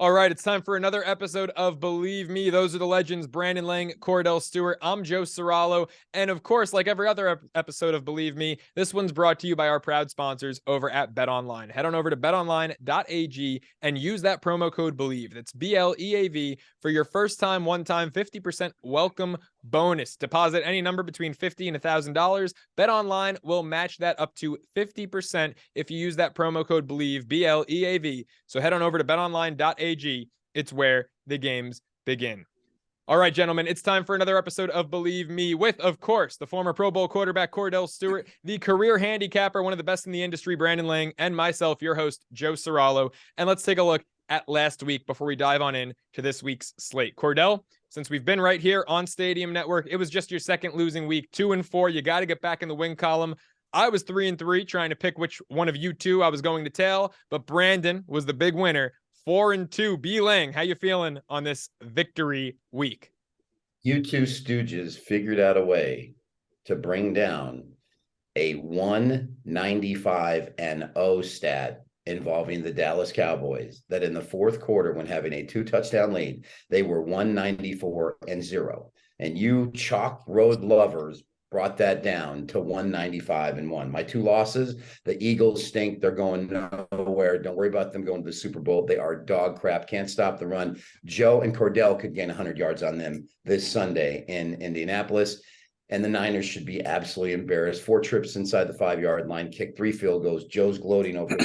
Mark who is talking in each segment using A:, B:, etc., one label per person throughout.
A: All right, it's time for another episode of Believe Me. Those are the legends, Brandon Lange, Kordell Stewart. I'm Joe Ceraulo. And of course, like every other episode of Believe Me, this one's brought to you by our proud sponsors over at BetOnline. Head on over to betonline.ag and use that promo code BELIEVE. That's BLEAV for your first time, one-time 50% welcome bonus. Deposit any number between $50 and $1,000. BetOnline will match that up to 50% if you use that promo code BELIEVE, BLEAV. So head on over to betonline.ag. It's where the games begin. All right, gentlemen, it's time for another episode of Believe Me with, of course, the former Pro Bowl quarterback Kordell Stewart, the career handicapper, one of the best in the industry, Brandon Lange, and myself, your host, Joe Ceraulo. And let's take a look at last week before we dive on in to this week's slate. Kordell, since we've been right here on Stadium Network, it was just your second losing week, 2-4. You got to get back in the win column. I was 3-3, trying to pick which one of you two I was going to tail, but Brandon was the big winner. 4-2. B. Lang, how you feeling on this victory week?
B: You two stooges figured out a way to bring down a 195-0 stat involving the Dallas Cowboys, that in the fourth quarter, when having a 2-touchdown lead, they were 194-0. And you chalk road lovers brought that down to 195-1. My two losses, the Eagles stink. They're going nowhere. Don't worry about them going to the Super Bowl. They are dog crap. Can't stop the run. Joe and Kordell could gain 100 yards on them this Sunday in Indianapolis. And the Niners should be absolutely embarrassed. 4 trips inside the 5-yard line, kicked 3 field goals. Joe's gloating over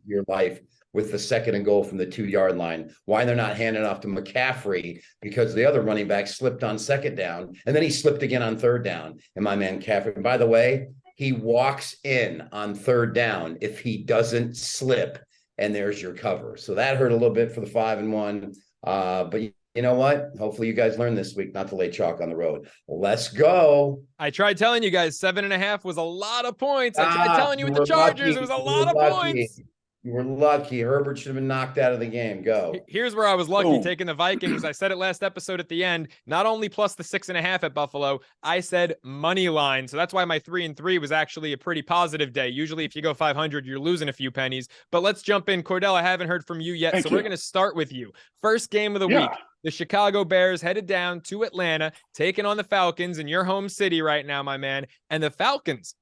B: your life with the 2nd and goal from the 2-yard line. Why they're not handing off to McCaffrey, because the other running back slipped on 2nd down, and then he slipped again on 3rd down. And my man McCaffrey, and by the way, he walks in on 3rd down if he doesn't slip, and there's your cover. So that hurt a little bit for the 5-1. But you know what? Hopefully you guys learned this week not to lay chalk on the road. Let's go.
A: I tried telling you guys 7.5 was a lot of points. I tried telling you with the Chargers, it was a lot of points.
B: You were lucky. Herbert should have been knocked out of the game. Go.
A: Here's where I was lucky, taking the Vikings. I said it last episode at the end, not only plus the 6.5 at Buffalo, I said money line. So that's why my 3-3 was actually a pretty positive day. Usually if you go 500, you're losing a few pennies. But let's jump in. Kordell, I haven't heard from you yet. We're going to start with you. First game of the week. The Chicago Bears headed down to Atlanta, taking on the Falcons in your home city right now, my man. And the Falcons,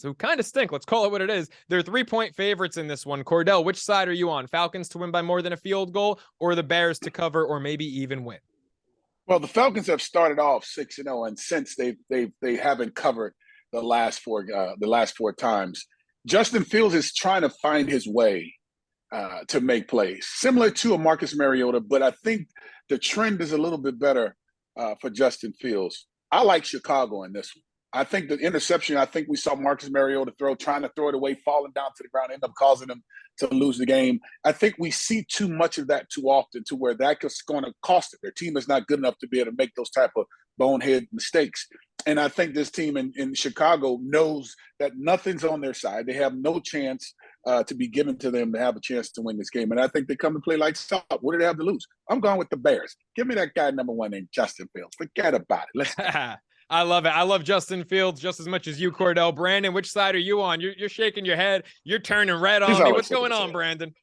A: who kind of stink, let's call it what it is, they're 3-point favorites in this one. Kordell, which side are you on? Falcons to win by more than a field goal, or the Bears to cover or maybe even win?
C: Well, the Falcons have started off 6-0, and since they haven't covered the last four times, Justin Fields is trying to find his way to make plays, similar to a Marcus Mariota, but I think the trend is a little bit better for Justin Fields. I like Chicago in this one. I think the interception, I think we saw Marcus Mariota trying to throw it away, falling down to the ground, end up causing them to lose the game. I think we see too much of that too often, to where that's going to cost them. Their team is not good enough to be able to make those type of bonehead mistakes. And I think this team in Chicago knows that nothing's on their side. They have no chance to be given to them to have a chance to win this game. And I think they come to play like salt. What do they have to lose? I'm going with the Bears. Give me that guy number 1 named Justin Fields. Forget about it. Let's
A: I love it. I love Justin Fields just as much as you, Kordell. Brandon, which side are you on? You're shaking your head. You're turning red on me. What's going on, Brandon?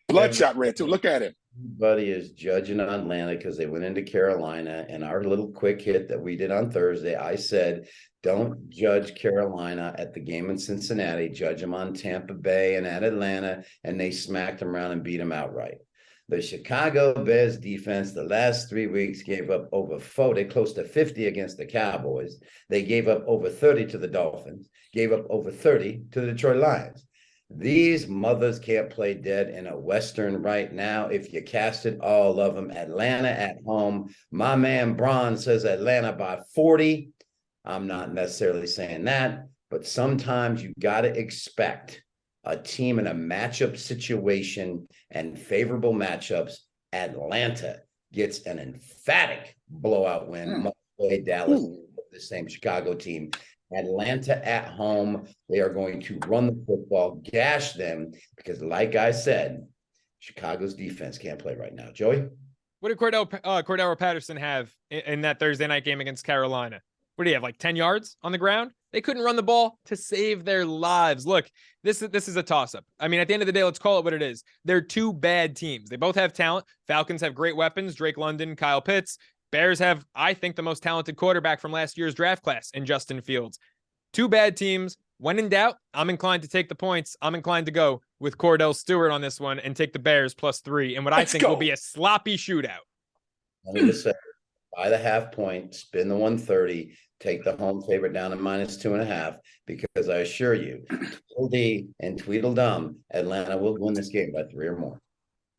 C: Bloodshot red, too. Look at him.
B: Everybody is judging Atlanta because they went into Carolina. And our little quick hit that we did on Thursday, I said, don't judge Carolina at the game in Cincinnati. Judge them on Tampa Bay and at Atlanta. And they smacked them around and beat them outright. The Chicago Bears defense, the last 3 weeks, gave up over 40, close to 50 against the Cowboys. They gave up over 30 to the Dolphins, gave up over 30 to the Detroit Lions. These mothers can't play dead in a Western right now. If you casted all of them, Atlanta at home. My man Braun says Atlanta by 40. I'm not necessarily saying that, but sometimes you got to expect a team in a matchup situation and favorable matchups. Atlanta gets an emphatic blowout win. Dallas, the same Chicago team. Atlanta at home, they are going to run the football, gash them, because like I said, Chicago's defense can't play right now. Joey?
A: What did Cordell Patterson have in that Thursday night game against Carolina? What do you have, like 10 yards on the ground? They couldn't run the ball to save their lives. Look, this is a toss-up. I mean, at the end of the day, let's call it what it is. They're two bad teams. They both have talent. Falcons have great weapons, Drake London, Kyle Pitts. Bears have, I think, the most talented quarterback from last year's draft class in Justin Fields. Two bad teams. When in doubt, I'm inclined to take the points. I'm inclined to go with Kordell Stewart on this one and take the Bears +3 in what I think will be a sloppy shootout.
B: Let me just say, buy the half point, spin the 130, take the home favorite down to -2.5, because I assure you, Tweedledee and Tweedledum, Atlanta will win this game by 3 or more.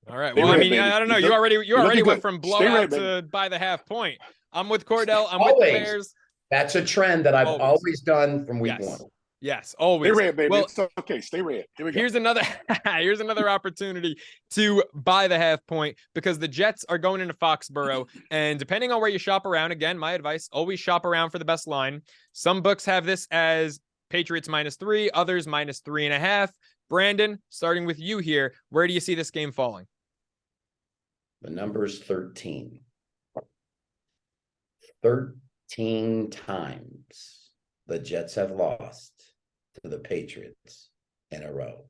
A: All right. Well, I mean, I don't know. You already went from blowout to buy the half point. I'm with Kordell. I'm with the Bears.
B: That's a trend that I've always done from week one.
A: Yes, always.
C: Stay red, baby.
A: Well,
C: it's okay. Stay red. Here we go.
A: Here's another opportunity to buy the half point, because the Jets are going into Foxborough, and depending on where you shop around, again, my advice, always shop around for the best line. Some books have this as Patriots -3, others -3.5. Brandon, starting with you here, where do you see this game falling?
B: The number's 13. 13 times the Jets have lost to the Patriots in a row.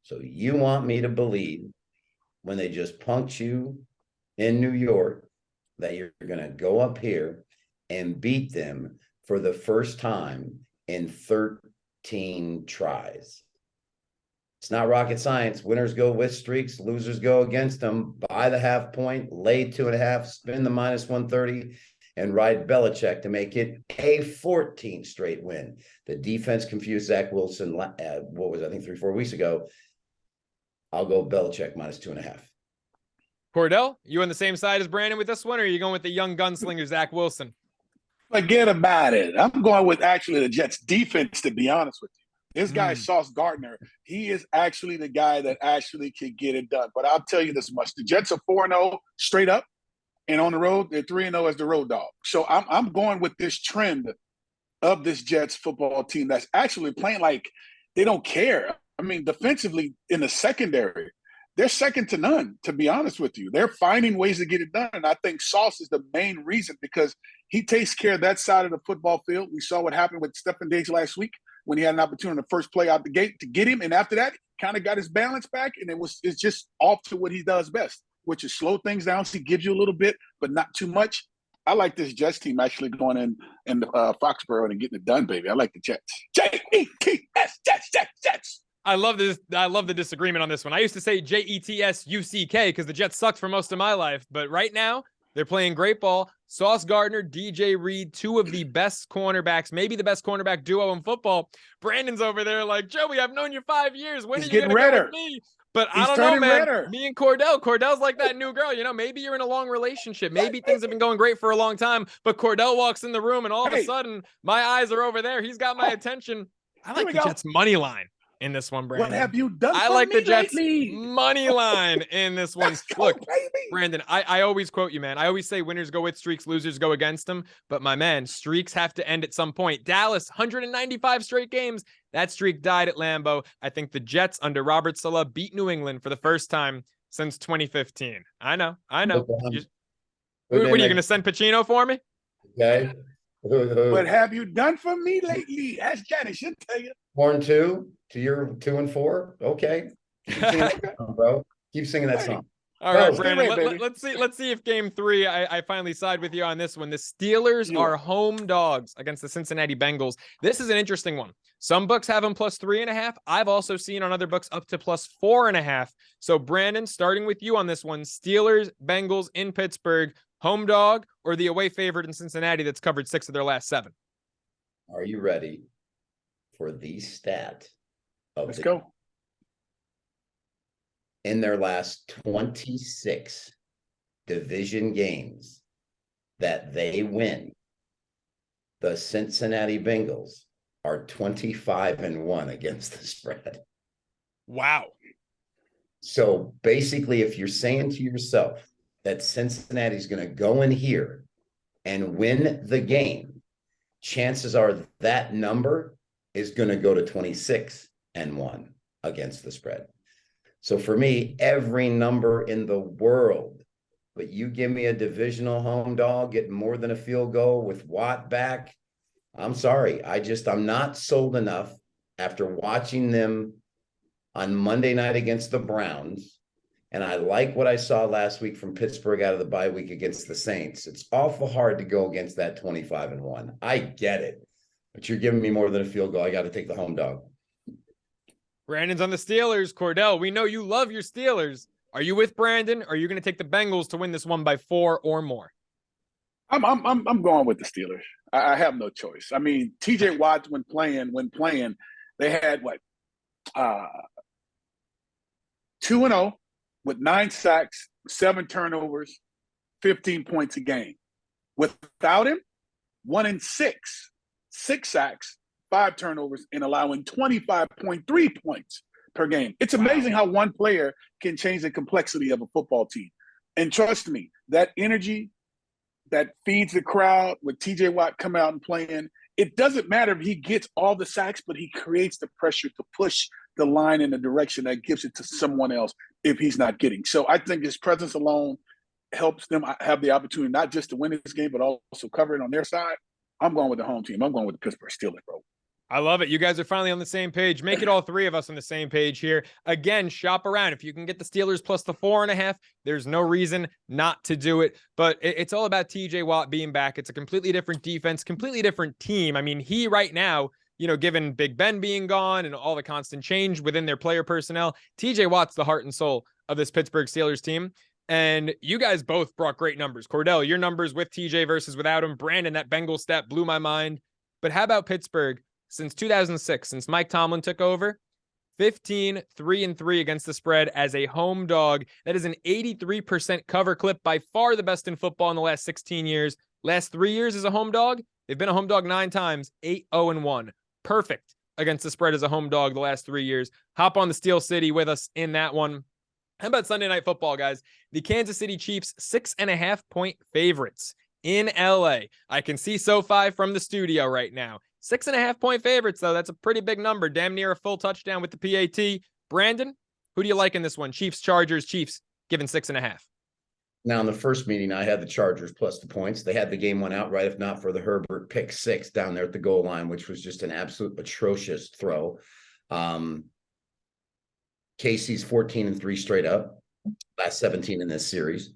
B: So you want me to believe, when they just punked you in New York, that you're going to go up here and beat them for the first time in 13 tries? It's not rocket science. Winners go with streaks, losers go against them. Buy the half point, lay 2.5, spin the -130, and ride Belichick to make it a 14 straight win. The defense confused Zach Wilson, what was I think 3-4 weeks ago. I'll go Belichick -2.5.
A: Kordell, you on the same side as Brandon with this one, or are you going with the young gunslinger Zach Wilson?
C: Forget about it. I'm going with actually the Jets defense, to be honest with you. This guy, Sauce Gardner, he is actually the guy that actually can get it done. But I'll tell you this much. The Jets are 4-0 straight up, and on the road, they're 3-0 as the road dog. So I'm going with this trend of this Jets football team that's actually playing like they don't care. I mean, defensively in the secondary, they're second to none, to be honest with you. They're finding ways to get it done. And I think Sauce is the main reason, because he takes care of that side of the football field. We saw what happened with Stephen Diggs last week when he had an opportunity the first play out the gate to get him. And after that, kind of got his balance back. And it's just off to what he does best, which is slow things down. So he gives you a little bit, but not too much. I like this Jets team actually going in Foxborough and getting it done, baby. I like the Jets. Jets, Jets.
A: I love this. I love the disagreement on this one. I used to say JETSUCK because the Jets sucked for most of my life, but right now they're playing great ball. Sauce Gardner, DJ Reed, two of the best cornerbacks, maybe the best cornerback duo in football. Brandon's over there like, Joey, I've known you 5 years. When are you going to go with me? But I don't know, man. Redder. Me and Kordell's like that new girl. You know, maybe you're in a long relationship. Maybe things have been going great for a long time, but Kordell walks in the room and all of a sudden my eyes are over there. He's got my attention. I like the Jets money line in this one, Brandon.
C: What have you done?
A: I like the Jets
C: lately?
A: money line in this one. Look, Brandon, I always quote you, man. I always say winners go with streaks, losers go against them. But my man, streaks have to end at some point. Dallas, 195 straight games. That streak died at Lambeau. I think the Jets under Robert Saleh beat New England for the first time since 2015. I know. What are you going to send Pacino for me?
B: Okay.
C: What have you done for me lately? Ask Johnny. She'll tell you.
B: Horn 2 to your 2 and 4. Okay. Keep singing that song, bro. Keep singing that song.
A: All right, Brandon. Let's see if game 3. I finally side with you on this one. The Steelers are home dogs against the Cincinnati Bengals. This is an interesting one. Some books have them +3.5. I've also seen on other books up to +4.5. So, Brandon, starting with you on this one, Steelers, Bengals in Pittsburgh, home dog or the away favorite in Cincinnati that's covered 6 of their last 7?
B: Are you ready for the stat?
C: Let's go.
B: In their last 26 division games that they win, the Cincinnati Bengals are 25-1 against the spread.
A: Wow.
B: So basically, if you're saying to yourself that Cincinnati's going to go in here and win the game, chances are that number is going to go to 26-1 against the spread. So for me, every number in the world, but you give me a divisional home dog getting more than a field goal with Watt back, I'm sorry. I'm not sold enough after watching them on Monday night against the Browns. And I like what I saw last week from Pittsburgh out of the bye week against the Saints. It's awful hard to go against that 25-1. I get it, but you're giving me more than a field goal. I got to take the home dog.
A: Brandon's on the Steelers. Cordell, we know you love your Steelers. Are you with Brandon? Or are you going to take the Bengals to win this one by 4 or more?
C: I'm going with the Steelers. I have no choice. I mean, TJ Watt when playing, they had what 2-0 with 9 sacks, 7 turnovers, 15 points a game. Without him, 1-6, 6 sacks, 5 turnovers, and allowing 25.3 points per game. It's amazing how one player can change the complexity of a football team. And trust me, that energy that feeds the crowd with TJ Watt coming out and playing, it doesn't matter if he gets all the sacks, but he creates the pressure to push the line in the direction that gives it to someone else if he's not getting. So I think his presence alone helps them have the opportunity not just to win this game, but also cover it on their side. I'm going with the home team. I'm going with the Pittsburgh Steelers, bro.
A: I love it. You guys are finally on the same page. Make it all 3 of us on the same page here. Again, shop around. If you can get the Steelers plus the 4.5, there's no reason not to do it. But it's all about TJ Watt being back. It's a completely different defense, completely different team. I mean, he right now, given Big Ben being gone and all the constant change within their player personnel, TJ Watt's the heart and soul of this Pittsburgh Steelers team. And you guys both brought great numbers. Cordell, your numbers with TJ versus without him. Brandon, that Bengals stat blew my mind. But how about Pittsburgh? Since 2006, since Mike Tomlin took over, 15-3-3 against the spread as a home dog. That is an 83% cover clip, by far the best in football in the last 16 years. Last 3 years as a home dog, they've been a home dog 9 times, 8-0-1. Perfect against the spread as a home dog the last 3 years. Hop on the Steel City with us in that one. How about Sunday Night Football, guys? The Kansas City Chiefs, 6.5-point favorites in LA. I can see SoFi from the studio right now. 6.5-point favorites, though. That's a pretty big number. Damn near a full touchdown with the PAT. Brandon, who do you like in this one? Chiefs, Chargers, Chiefs, given 6.5.
B: Now, in the first meeting, I had the Chargers plus the points. They had the game one outright, if not for the Herbert pick 6 down there at the goal line, which was just an absolute atrocious throw. KC's 14-3 straight up, last 17 in this series.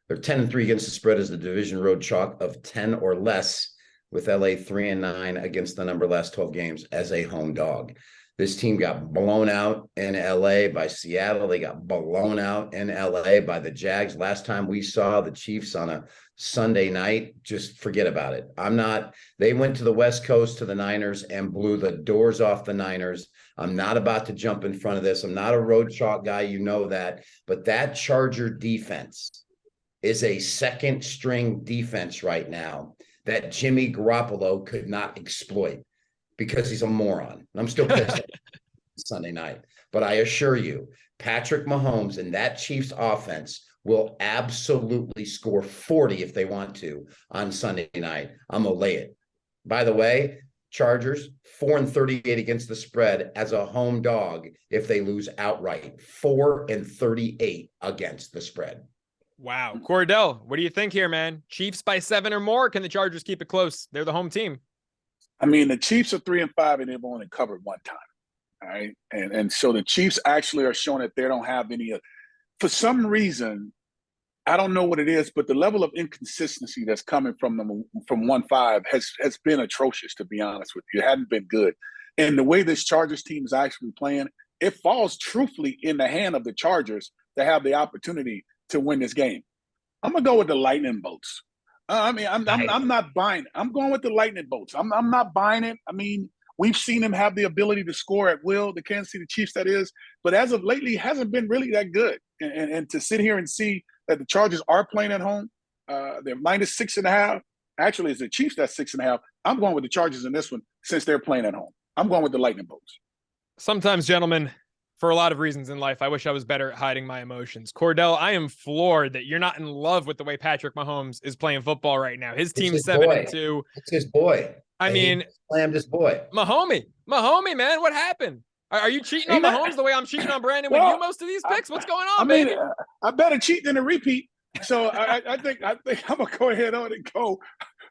B: They're 10-3 against the spread as the division road chalk of 10 or less, with LA 3-9 against the number last 12 games as a home dog. This team got blown out in LA by Seattle. They got blown out in LA by the Jags. Last time we saw the Chiefs on a Sunday night, just forget about it. They went to the West Coast to the Niners and blew the doors off the Niners. I'm not about to jump in front of this. I'm not a road chalk guy, you know that. But that Charger defense is a second string defense right now that Jimmy Garoppolo could not exploit because he's a moron. I'm still pissed Sunday night. But I assure you, Patrick Mahomes and that Chiefs offense will absolutely score 40 if they want to on Sunday night. I'm going to lay it. By the way, Chargers, 4-38 against the spread as a home dog if they lose outright. 4-38 against the spread.
A: Wow. Cordell, what do you think here, man? Chiefs by 7 or more? Can the Chargers keep it close? They're the home team.
C: I mean, the Chiefs are 3-5 and they've only covered 1 time. All right. And so the Chiefs actually are showing that they don't have any, for some reason, I don't know what it is, but the level of inconsistency that's coming from them from 1-5 has been atrocious, to be honest with you. It hadn't been good. And the way this Chargers team is actually playing, it falls truthfully in the hand of the Chargers to have the opportunity to win this game. I'm gonna go with the lightning bolts. I'm not buying it. I'm going with the lightning bolts. I'm not buying it. I mean, we've seen them have the ability to score at will, the Kansas City Chiefs, that is, but as of lately, hasn't been really that good. And to sit here and see that the Chargers are playing at home, they're minus 6.5. Actually, it's the Chiefs that's 6.5. I'm going with the Chargers in this one since they're playing at home. I'm going with the lightning bolts.
A: Sometimes, gentlemen, for a lot of reasons in life, I wish I was better at hiding my emotions. Cordell, I am floored that you're not in love with the way Patrick Mahomes is playing football right now. His team's 7-2.
B: It's his boy.
A: I mean,
B: slammed his boy.
A: Mahomie, man, what happened? Are you cheating on Mahomes the way I'm cheating on Brandon with you most of these picks? What's going on, baby?
C: I better cheat than a repeat. So I think I'm gonna go ahead on and go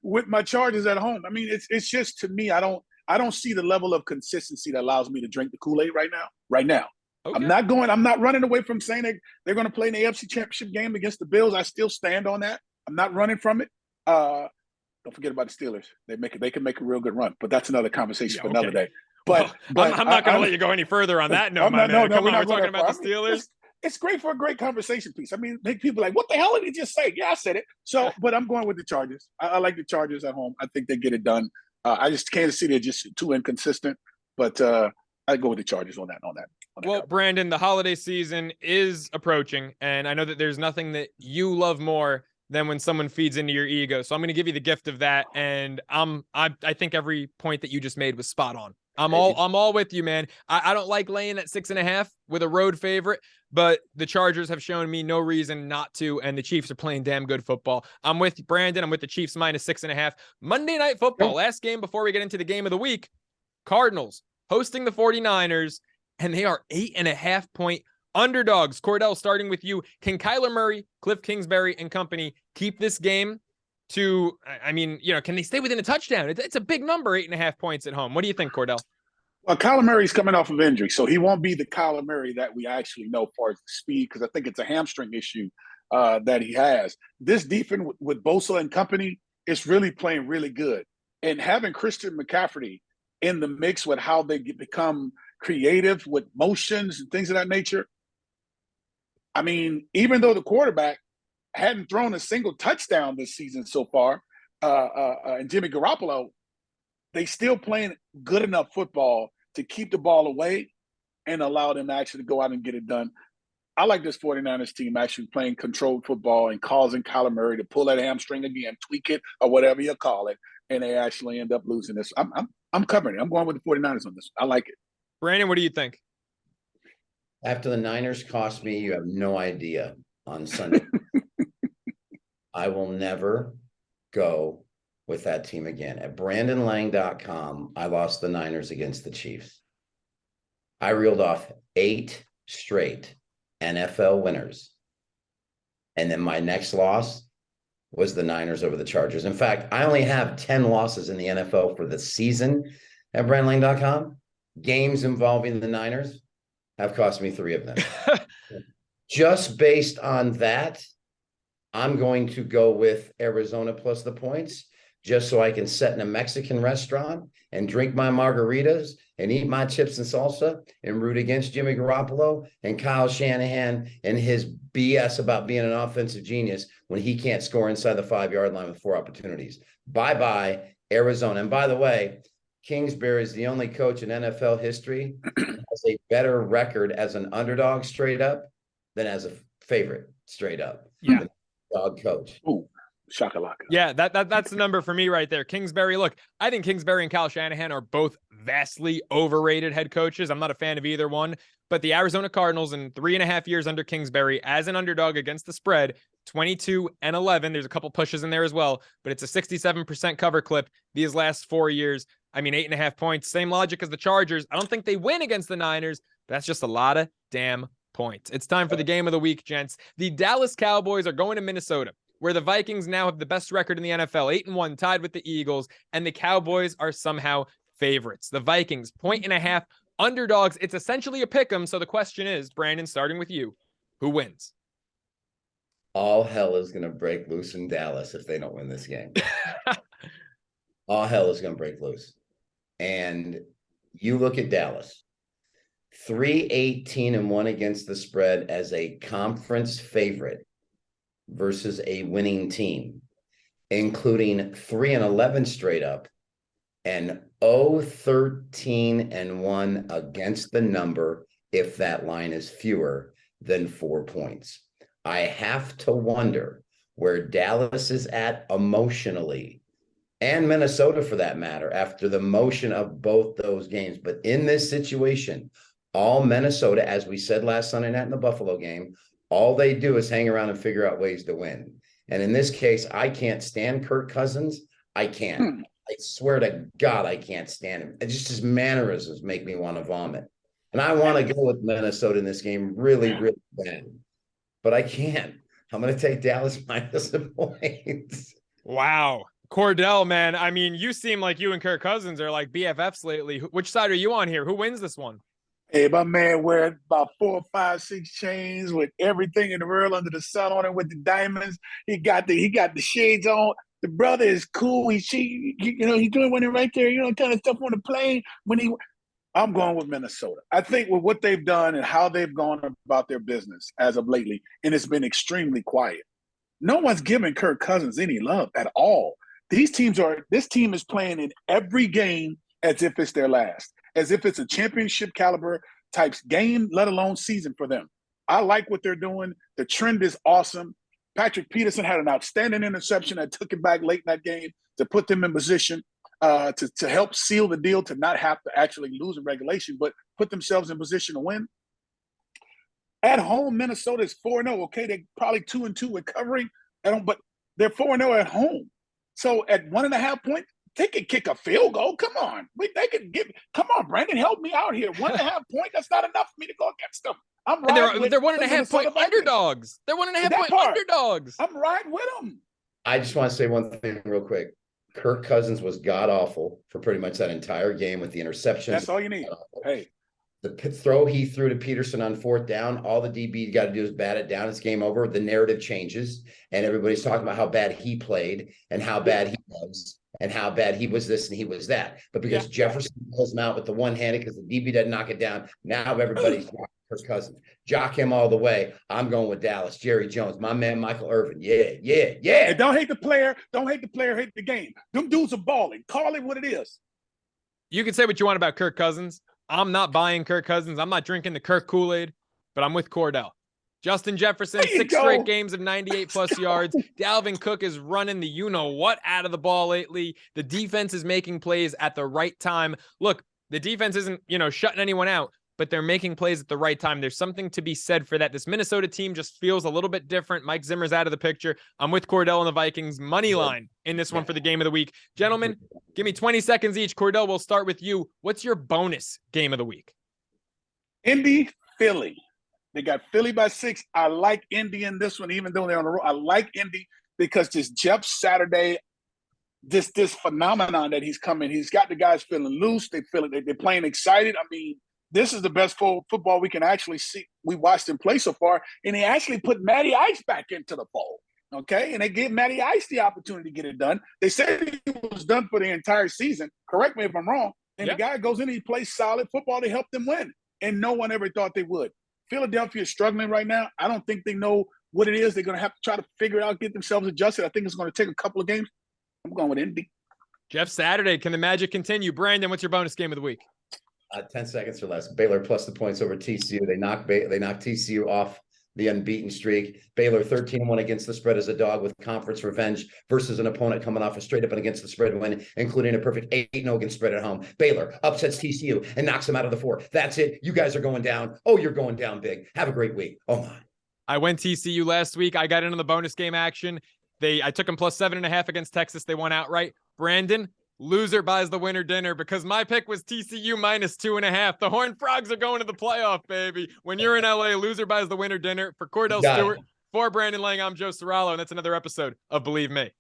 C: with my Chargers at home. I mean, it's just, to me, I don't see the level of consistency that allows me to drink the Kool-Aid right now. Right now.
A: Okay.
C: I'm not running away from saying they're going to play in the AFC Championship game against the Bills. I still stand on that. I'm not running from it. Don't forget about the Steelers. They can make a real good run, but that's another conversation for another day. But
A: I'm not going to let you go any further on that note, my man. Come on, we're talking about the Steelers.
C: It's great for a great conversation piece. I mean, make people like, what the hell did he just say? Yeah, I said it. So, but I'm going with the Chargers. I like the Chargers at home. I think they get it done. I just Kansas City are just too inconsistent. But I go with the Chargers on that.
A: Well, Brandon, the holiday season is approaching, and I know that there's nothing that you love more than when someone feeds into your ego. So I'm going to give you the gift of that, and I think every point that you just made was spot on. I'm all with you, man. I don't like laying at 6.5 with a road favorite, but the Chargers have shown me no reason not to, and the Chiefs are playing damn good football. I'm with Brandon. I'm with the Chiefs minus 6.5. Monday Night Football, last game before we get into the game of the week. Cardinals hosting the 49ers, and they are 8.5-point underdogs. Kordell, starting with you. Can Kyler Murray, Cliff Kingsbury, and company keep this game to, I mean, can they stay within a touchdown? It's a big number, 8.5 points at home. What do you think, Kordell?
C: Well, Kyler Murray's coming off of injury, so he won't be the Kyler Murray that we actually know as far as the speed, because I think it's a hamstring issue that he has. This defense with Bosa and company is really playing really good. And having Christian McCaffrey in the mix with how they become creative with motions and things of that nature. I mean, even though the quarterback hadn't thrown a single touchdown this season so far, and Jimmy Garoppolo, they still playing good enough football to keep the ball away and allow them to actually go out and get it done. I like this 49ers team actually playing controlled football and causing Kyler Murray to pull that hamstring again, tweak it, or whatever you call it, and they actually end up losing this. I'm covering it. I'm going with the 49ers on this. I like it.
A: Brandon, what do you think?
B: After the Niners cost me, you have no idea, on Sunday. I will never go with that team again. At BrandonLange.com, I lost the Niners against the Chiefs. I reeled off 8 straight NFL winners. And then my next loss was the Niners over the Chargers. In fact, I only have 10 losses in the NFL for the season at BrandonLange.com. Games involving the Niners have cost me 3 of them. Just based on that, I'm going to go with Arizona plus the points, just so I can sit in a Mexican restaurant and drink my margaritas and eat my chips and salsa and root against Jimmy Garoppolo and Kyle Shanahan and his BS about being an offensive genius when he can't score inside the 5-yard line with 4 opportunities. Bye-bye, Arizona. And by the way, Kingsbury is the only coach in NFL history that has a better record as an underdog straight up than as a favorite straight up.
C: Yeah.
B: Dog coach.
C: Ooh, shakalaka.
A: Yeah, that's the number for me right there. Kingsbury, look, I think Kingsbury and Kyle Shanahan are both vastly overrated head coaches. I'm not a fan of either one, but the Arizona Cardinals in 3.5 years under Kingsbury as an underdog against the spread, 22-11. There's a couple pushes in there as well, but it's a 67% cover clip these last 4 years. I mean, 8.5 points, same logic as the Chargers. I don't think they win against the Niners, but that's just a lot of damn points. It's time for the game of the week, gents. The Dallas Cowboys are going to Minnesota, where the Vikings now have the best record in the NFL, 8-1, tied with the Eagles, and the Cowboys are somehow favorites. The Vikings, 1.5 underdogs. It's essentially a pick 'em. So the question is, Brandon, starting with you, who wins?
B: All hell is going to break loose in Dallas if they don't win this game. All hell is going to break loose. And you look at Dallas, 3-18-1 against the spread as a conference favorite versus a winning team, including 3-11 straight up and 0-13-1 against the number if that line is fewer than 4 points. I have to wonder where Dallas is at emotionally, and Minnesota for that matter, after the motion of both those games. But in this situation, all Minnesota, as we said last Sunday night in the Buffalo game, all they do is hang around and figure out ways to win. And in this case, I can't stand Kirk Cousins. I can't. I swear to God, I can't stand him. It's just his mannerisms make me want to vomit. And I want to go with Minnesota in this game really, really bad. But I can't. I'm going to take Dallas minus the points.
A: Wow. Kordell, man, I mean, you seem like you and Kirk Cousins are like BFFs lately. Which side are you on here? Who wins this one?
C: Hey, my man wearing about 4, 5, 6 chains with everything in the world under the sun on it with the diamonds. He got the shades on. The brother is cool. He's doing when he right there, kind of stuff on the plane. I'm going with Minnesota. I think with what they've done and how they've gone about their business as of lately, and it's been extremely quiet. No one's giving Kirk Cousins any love at all. This team is playing in every game as if it's their last, as if it's a championship caliber type game, let alone season for them. I like what they're doing. The trend is awesome. Patrick Peterson had an outstanding interception that took it back late in that game to put them in position to help seal the deal, to not have to actually lose in regulation, but put themselves in position to win. At home, Minnesota is 4-0. Okay, they're probably 2-2 recovering, but they're 4-0 at home. So at 1.5 points, they could kick a field goal. Come on. Come on, Brandon, help me out here. 1.5 points, that's not enough for me to go against them.
A: They're 1.5 point underdogs. They're 1.5 point underdogs.
C: I'm riding with them.
B: I just want to say one thing real quick. Kirk Cousins was god awful for pretty much that entire game with the interceptions.
C: That's all you need. Hey.
B: The throw he threw to Peterson on 4th down, all the DB got to do is bat it down. It's game over. The narrative changes, and everybody's talking about how bad he played and how bad he was and how bad he was this and he was that. But because Jefferson pulls him out with the one-handed because the DB doesn't knock it down, now everybody's Kirk Cousins. Jock him all the way. I'm going with Dallas. Jerry Jones, my man Michael Irvin. Yeah.
C: And don't hate the player. Don't hate the player. Hate the game. Them dudes are balling. Call it what it is.
A: You can say what you want about Kirk Cousins. I'm not buying Kirk Cousins. I'm not drinking the Kirk Kool-Aid, but I'm with Kordell. Justin Jefferson, 6 straight games of 98-plus yards. Dalvin Cook is running the you-know-what out of the ball lately. The defense is making plays at the right time. Look, the defense isn't, shutting anyone out, but they're making plays at the right time. There's something to be said for that. This Minnesota team just feels a little bit different. Mike Zimmer's out of the picture. I'm with Kordell and the Vikings money line in this one for the game of the week. Gentlemen, give me 20 seconds each. Kordell, we'll start with you. What's your bonus game of the week?
C: Indy, Philly. They got Philly by 6. I like Indy in this one, even though they're on the road. I like Indy because this Jeff Saturday, this phenomenon that he's coming, he's got the guys feeling loose. They're playing excited. I mean, this is the best football we can actually see. We watched him play so far, and he actually put Matty Ice back into the fold, okay? And they gave Matty Ice the opportunity to get it done. They said he was done for the entire season. Correct me if I'm wrong. And the guy goes in and he plays solid football to help them win, and no one ever thought they would. Philadelphia is struggling right now. I don't think they know what it is. They're going to have to try to figure it out, get themselves adjusted. I think it's going to take a couple of games. I'm going with Indy.
A: Jeff Saturday, can the magic continue? Brandon, what's your bonus game of the week?
B: 10 seconds or less. Baylor plus the points over TCU. They knocked TCU off the unbeaten streak. Baylor 13-1 against the spread as a dog with conference revenge versus an opponent coming off a straight up and against the spread win, including a perfect 8-0 against spread at home. Baylor upsets TCU and knocks them out of the 4. That's it. You guys are going down. Oh, you're going down big. Have a great week. Oh my.
A: I went TCU last week. I got into the bonus game action. I took them plus 7.5 against Texas. They won outright. Brandon, loser buys the winner dinner because my pick was TCU minus 2.5. The Horned Frogs are going to the playoff, baby. When you're in LA, loser buys the winner dinner. For Kordell Stewart, for Brandon Lange, I'm Joe Ceraulo, and that's another episode of Believe Me.